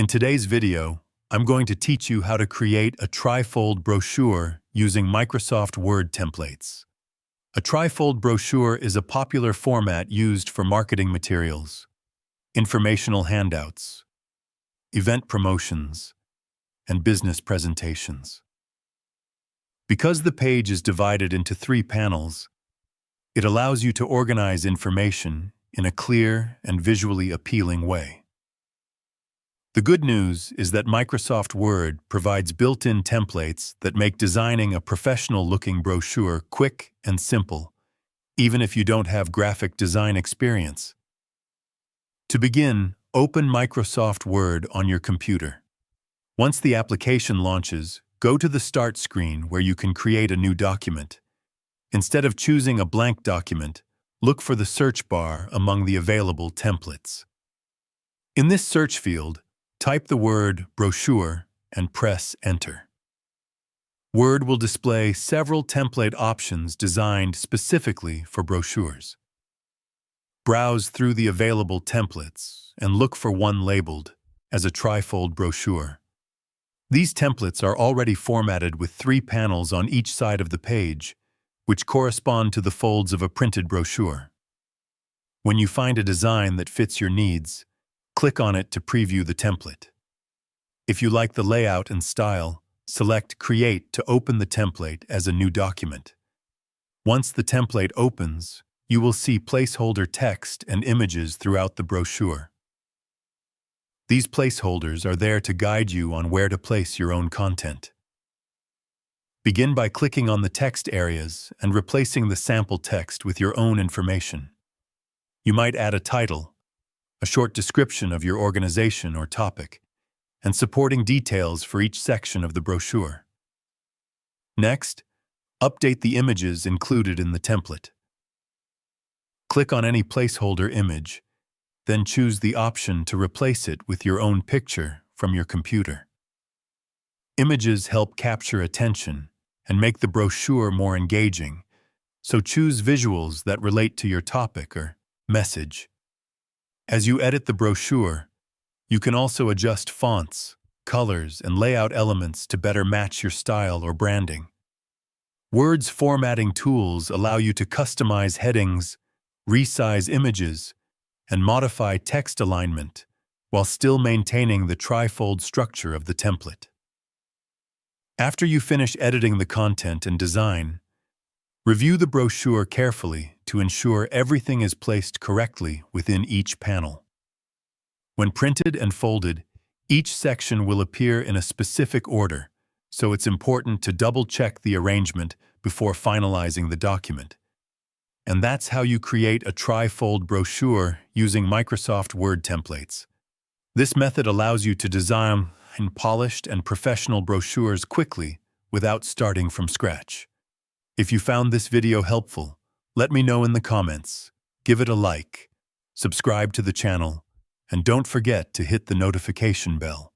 In today's video, I'm going to teach you how to create a trifold brochure using Microsoft Word templates. A trifold brochure is a popular format used for marketing materials, informational handouts, event promotions, and business presentations. Because the page is divided into 3 panels, it allows you to organize information in a clear and visually appealing way. The good news is that Microsoft Word provides built-in templates that make designing a professional-looking brochure quick and simple, even if you don't have graphic design experience. To begin, open Microsoft Word on your computer. Once the application launches, go to the Start screen where you can create a new document. Instead of choosing a blank document, look for the search bar among the available templates. In this search field, type the word brochure and press Enter. Word will display several template options designed specifically for brochures. Browse through the available templates and look for one labeled as a trifold brochure. These templates are already formatted with 3 panels on each side of the page, which correspond to the folds of a printed brochure. When you find a design that fits your needs, click on it to preview the template. If you like the layout and style, select Create to open the template as a new document. Once the template opens, you will see placeholder text and images throughout the brochure. These placeholders are there to guide you on where to place your own content. Begin by clicking on the text areas and replacing the sample text with your own information. You might add a title, a short description of your organization or topic, and supporting details for each section of the brochure. Next, update the images included in the template. Click on any placeholder image, then choose the option to replace it with your own picture from your computer. Images help capture attention and make the brochure more engaging, so choose visuals that relate to your topic or message. As you edit the brochure, you can also adjust fonts, colors, and layout elements to better match your style or branding. Word's formatting tools allow you to customize headings, resize images, and modify text alignment while still maintaining the trifold structure of the template. After you finish editing the content and design, review the brochure carefully to ensure everything is placed correctly within each panel. When printed and folded, each section will appear in a specific order, so it's important to double-check the arrangement before finalizing the document. And that's how you create a trifold brochure using Microsoft Word templates. This method allows you to design polished and professional brochures quickly without starting from scratch. If you found this video helpful, let me know in the comments, give it a like, subscribe to the channel, and don't forget to hit the notification bell.